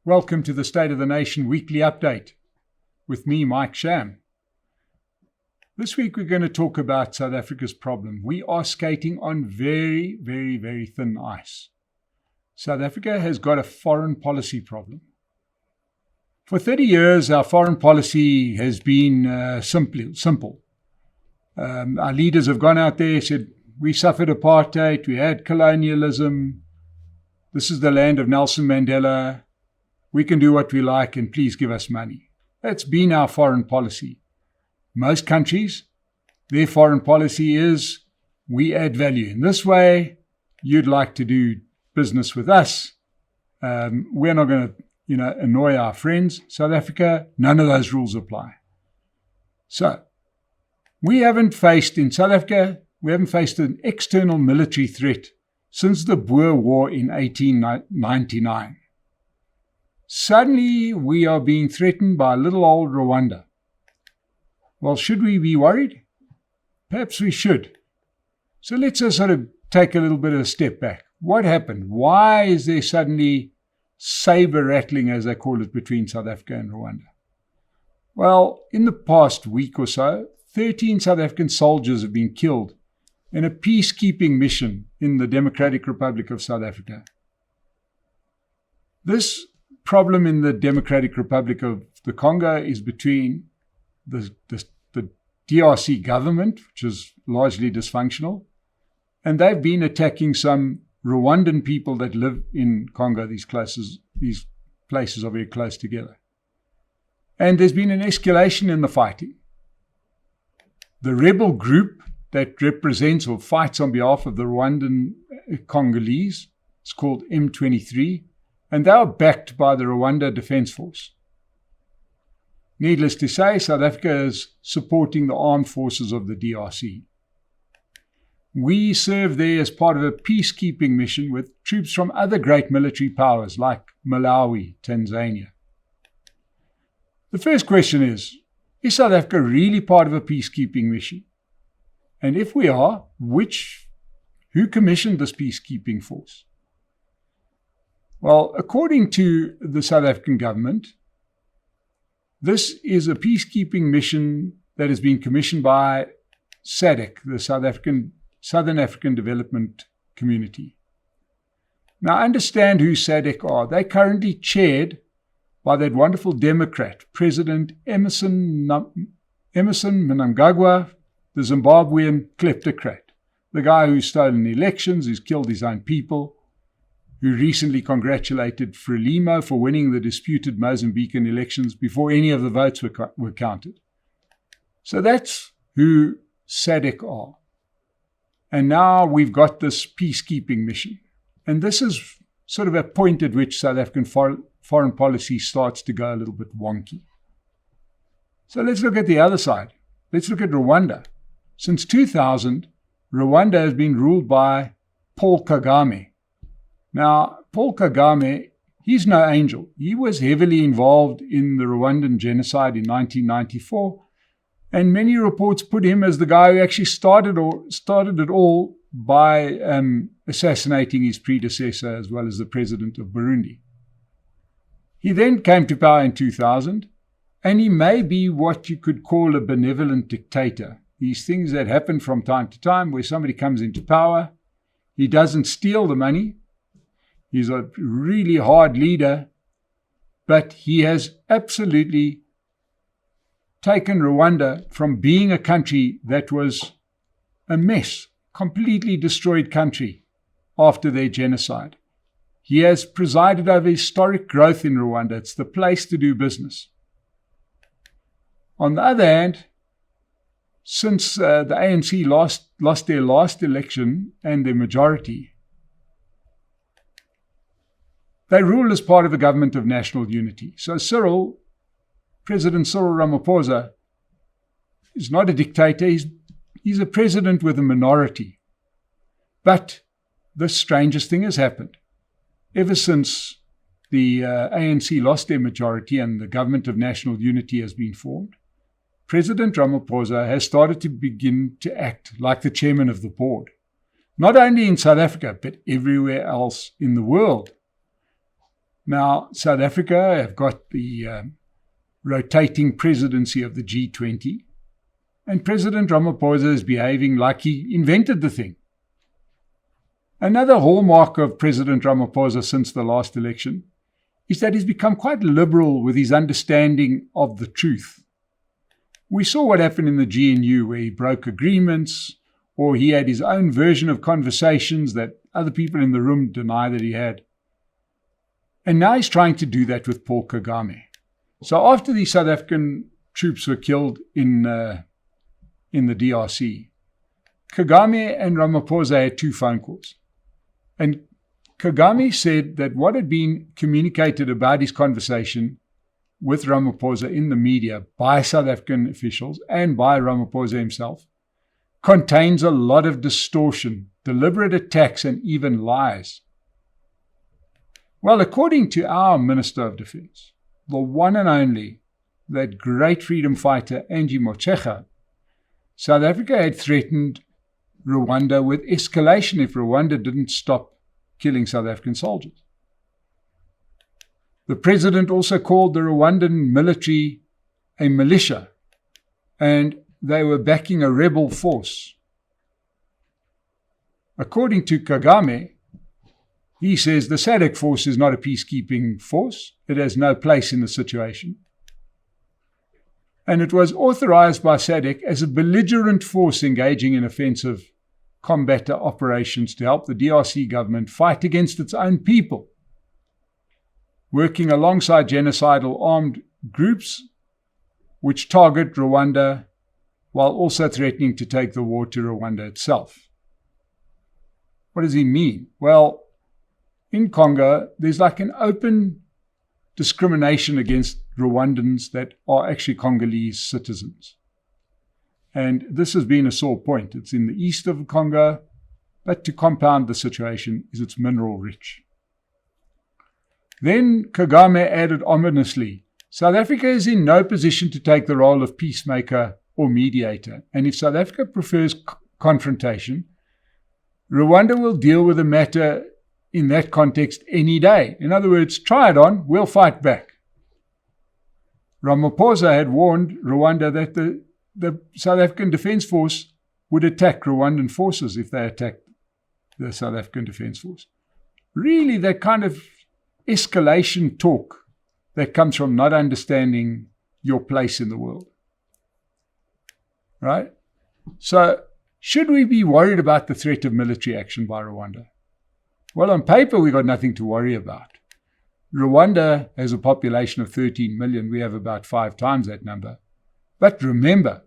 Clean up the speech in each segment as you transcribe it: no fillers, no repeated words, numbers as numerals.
Welcome to the State of the Nation Weekly Update with me, Mike Sham. This week we're going to talk about South Africa's problem. We are skating on very, very, very thin ice. South Africa has got a foreign policy problem. For 30 years, our foreign policy has been simple. Our leaders have gone out there and said, we suffered apartheid, we had colonialism, this is the land of Nelson Mandela, we can do what we like and please give us money. That's been our foreign policy. Most countries, their foreign policy is, we add value. In this way, you'd like to do business with us. We're not going to annoy our friends. South Africa, none of those rules apply. So, in South Africa, we haven't faced an external military threat since the Boer War in 1899. Suddenly, we are being threatened by little old Rwanda. Well, should we be worried? Perhaps we should. So let's just sort of take a little bit of a step back. What happened? Why is there suddenly saber rattling, as they call it, between South Africa and Rwanda? Well, in the past week or so, 13 South African soldiers have been killed in a peacekeeping mission in the Democratic Republic of South Africa. This problem in the Democratic Republic of the Congo is between the DRC government, which is largely dysfunctional, and they've been attacking some Rwandan people that live in Congo. These places are very close together. And there's been an escalation in the fighting. The rebel group that represents or fights on behalf of the Rwandan Congolese is called M23, and they are backed by the Rwanda Defense Force. Needless to say, South Africa is supporting the armed forces of the DRC. We serve there as part of a peacekeeping mission with troops from other great military powers like Malawi, Tanzania. The first question is South Africa really part of a peacekeeping mission? And if we are, who commissioned this peacekeeping force? Well, according to the South African government, this is a peacekeeping mission that has been commissioned by SADC, the Southern African Development Community. Now, understand who SADC are. They're currently chaired by that wonderful Democrat, President Emerson Mnangagwa, the Zimbabwean kleptocrat, the guy who's stolen elections, who's killed his own people, who recently congratulated Frelimo for winning the disputed Mozambican elections before any of the votes were counted. So that's who SADC are. And now we've got this peacekeeping mission. And this is sort of a point at which South African foreign policy starts to go a little bit wonky. So let's look at the other side. Let's look at Rwanda. Since 2000, Rwanda has been ruled by Paul Kagame. Now, Paul Kagame, he's no angel. He was heavily involved in the Rwandan genocide in 1994, and many reports put him as the guy who actually started it all by assassinating his predecessor as well as the president of Burundi. He then came to power in 2000, and he may be what you could call a benevolent dictator. These things that happen from time to time where somebody comes into power, he doesn't steal the money, he's a really hard leader, but he has absolutely taken Rwanda from being a country that was a mess, completely destroyed country after their genocide. He has presided over historic growth in Rwanda. It's the place to do business. On the other hand, since the ANC lost their last election and their majority, they rule as part of a government of national unity. So President Cyril Ramaphosa, is not a dictator. He's a president with a minority. But the strangest thing has happened. Ever since the ANC lost their majority and the government of national unity has been formed, President Ramaphosa has started to begin to act like the chairman of the board, not only in South Africa, but everywhere else in the world. Now, South Africa have got the rotating presidency of the G20, and President Ramaphosa is behaving like he invented the thing. Another hallmark of President Ramaphosa since the last election is that he's become quite liberal with his understanding of the truth. We saw what happened in the GNU, where he broke agreements, or he had his own version of conversations that other people in the room deny that he had. And now he's trying to do that with Paul Kagame. So after the South African troops were killed in the DRC, Kagame and Ramaphosa had 2 phone calls. And Kagame said that what had been communicated about his conversation with Ramaphosa in the media by South African officials and by Ramaphosa himself contains a lot of distortion, deliberate attacks, and even lies. Well, according to our Minister of Defense, the one and only, that great freedom fighter Angie Motshekga, South Africa had threatened Rwanda with escalation if Rwanda didn't stop killing South African soldiers. The president also called the Rwandan military a militia, and they were backing a rebel force. According to Kagame, he says the SADC force is not a peacekeeping force. It has no place in the situation. And it was authorized by SADC as a belligerent force engaging in offensive combat operations to help the DRC government fight against its own people, working alongside genocidal armed groups which target Rwanda while also threatening to take the war to Rwanda itself. What does he mean? Well, in Congo, there's like an open discrimination against Rwandans that are actually Congolese citizens. And this has been a sore point. It's in the east of Congo, but to compound the situation is it's mineral rich. Then Kagame added ominously, South Africa is in no position to take the role of peacemaker or mediator. And if South Africa prefers confrontation, Rwanda will deal with the matter in that context any day. In other words, try it on, we'll fight back. Ramaphosa had warned Rwanda that the South African Defence Force would attack Rwandan forces if they attacked the South African Defence Force. Really, that kind of escalation talk that comes from not understanding your place in the world. Right? So, should we be worried about the threat of military action by Rwanda? Well, on paper, we've got nothing to worry about. Rwanda has a population of 13 million. We have about 5 times that number. But remember,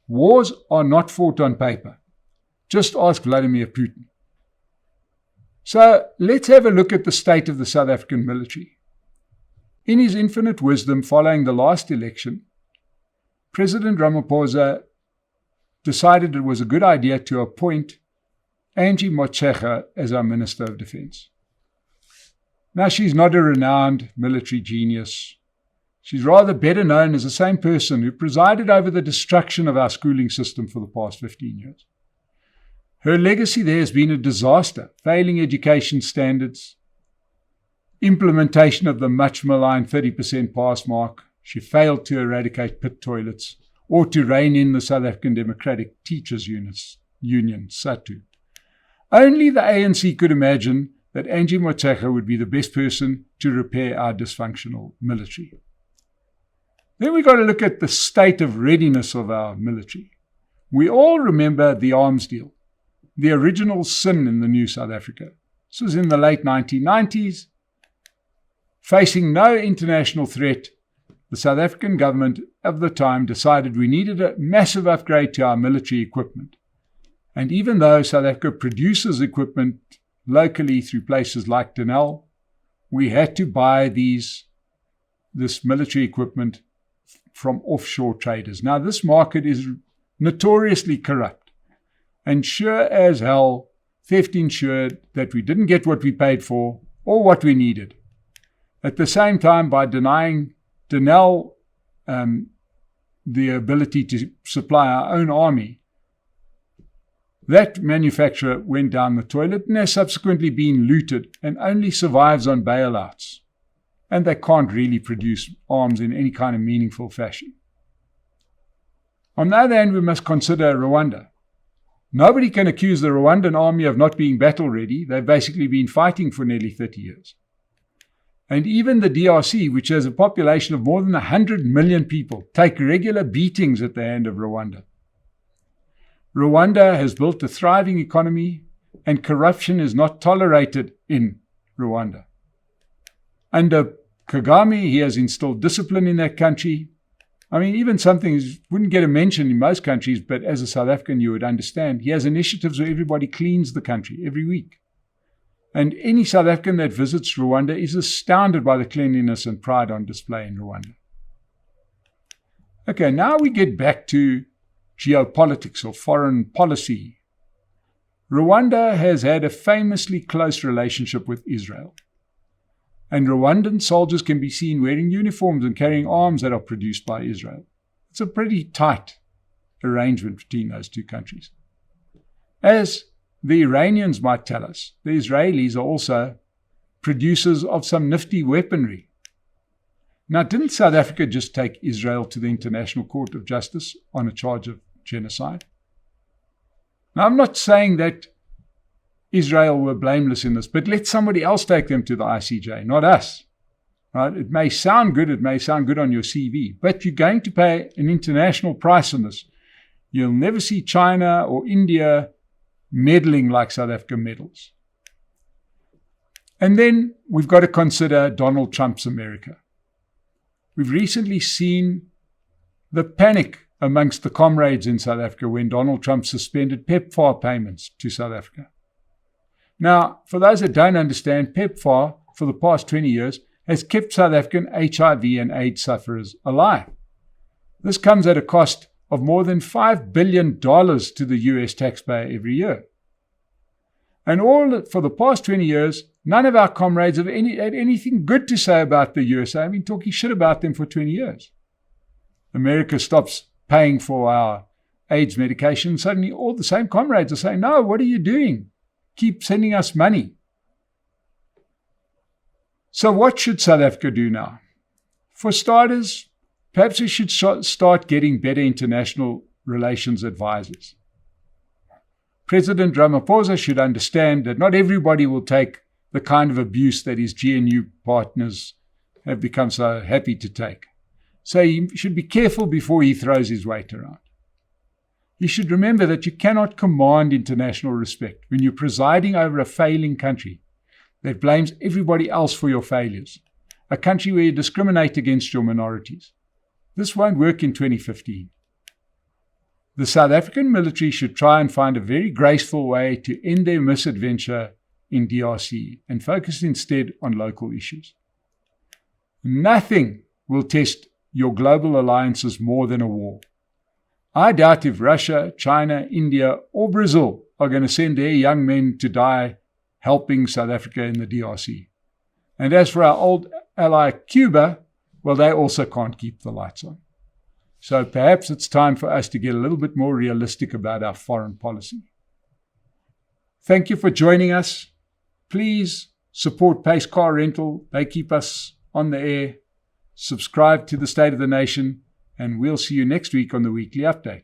wars are not fought on paper. Just ask Vladimir Putin. So let's have a look at the state of the South African military. In his infinite wisdom following the last election, President Ramaphosa decided it was a good idea to appoint Angie Motshekga as our Minister of Defense. Now, she's not a renowned military genius. She's rather better known as the same person who presided over the destruction of our schooling system for the past 15 years. Her legacy there has been a disaster, failing education standards, implementation of the much maligned 30% pass mark. She failed to eradicate pit toilets or to rein in the South African Democratic Teachers Union, SATU. Only the ANC could imagine that Angie Motshekga would be the best person to repair our dysfunctional military. Then we've got to look at the state of readiness of our military. We all remember the arms deal, the original sin in the new South Africa. This was in the late 1990s. Facing no international threat, the South African government of the time decided we needed a massive upgrade to our military equipment. And even though South Africa produces equipment locally through places like Denel, we had to buy this military equipment from offshore traders. Now, this market is notoriously corrupt, and sure as hell, theft ensured that we didn't get what we paid for or what we needed. At the same time, by denying Denel the ability to supply our own army, that manufacturer went down the toilet and has subsequently been looted and only survives on bailouts. and they can't really produce arms in any kind of meaningful fashion. On the other hand, we must consider Rwanda. Nobody can accuse the Rwandan army of not being battle-ready. They've basically been fighting for nearly 30 years. And even the DRC, which has a population of more than 100 million people, take regular beatings at the hand of Rwanda. Rwanda has built a thriving economy, and corruption is not tolerated in Rwanda. Under Kagame, he has instilled discipline in that country. I mean, even something wouldn't get a mention in most countries, but as a South African, you would understand. He has initiatives where everybody cleans the country every week. And any South African that visits Rwanda is astounded by the cleanliness and pride on display in Rwanda. Okay, now we get back to geopolitics or foreign policy. Rwanda has had a famously close relationship with Israel. And Rwandan soldiers can be seen wearing uniforms and carrying arms that are produced by Israel. It's a pretty tight arrangement between those two countries. As the Iranians might tell us, the Israelis are also producers of some nifty weaponry. Now, didn't South Africa just take Israel to the International Court of Justice on a charge of genocide? Now, I'm not saying that Israel were blameless in this, but let somebody else take them to the ICJ, not us. Right? It may sound good on your CV, but you're going to pay an international price on this. You'll never see China or India meddling like South Africa meddles. And then we've got to consider Donald Trump's America. We've recently seen the panic amongst the comrades in South Africa when Donald Trump suspended PEPFAR payments to South Africa. Now, for those that don't understand, PEPFAR for the past 20 years has kept South African HIV and AIDS sufferers alive. This comes at a cost of more than $5 billion to the US taxpayer every year. And for the past 20 years, none of our comrades have had anything good to say about the USA. I've been talking shit about them for 20 years. America stops paying for our AIDS medication. Suddenly all the same comrades are saying, no, what are you doing? Keep sending us money. So what should South Africa do now? For starters, perhaps we should start getting better international relations advisors. President Ramaphosa should understand that not everybody will take the kind of abuse that his GNU partners have become so happy to take. So he should be careful before he throws his weight around. You should remember that you cannot command international respect when you're presiding over a failing country that blames everybody else for your failures, a country where you discriminate against your minorities. This won't work in 2015. The South African military should try and find a very graceful way to end their misadventure in DRC and focus instead on local issues. Nothing will test your global alliances more than a war. I doubt if Russia, China, India, or Brazil are going to send their young men to die helping South Africa in the DRC. And as for our old ally Cuba, well, they also can't keep the lights on. So perhaps it's time for us to get a little bit more realistic about our foreign policy. Thank you for joining us. Please support Pace Car Rental. They keep us on the air. Subscribe to the State of the Nation, and we'll see you next week on the Weekly Update.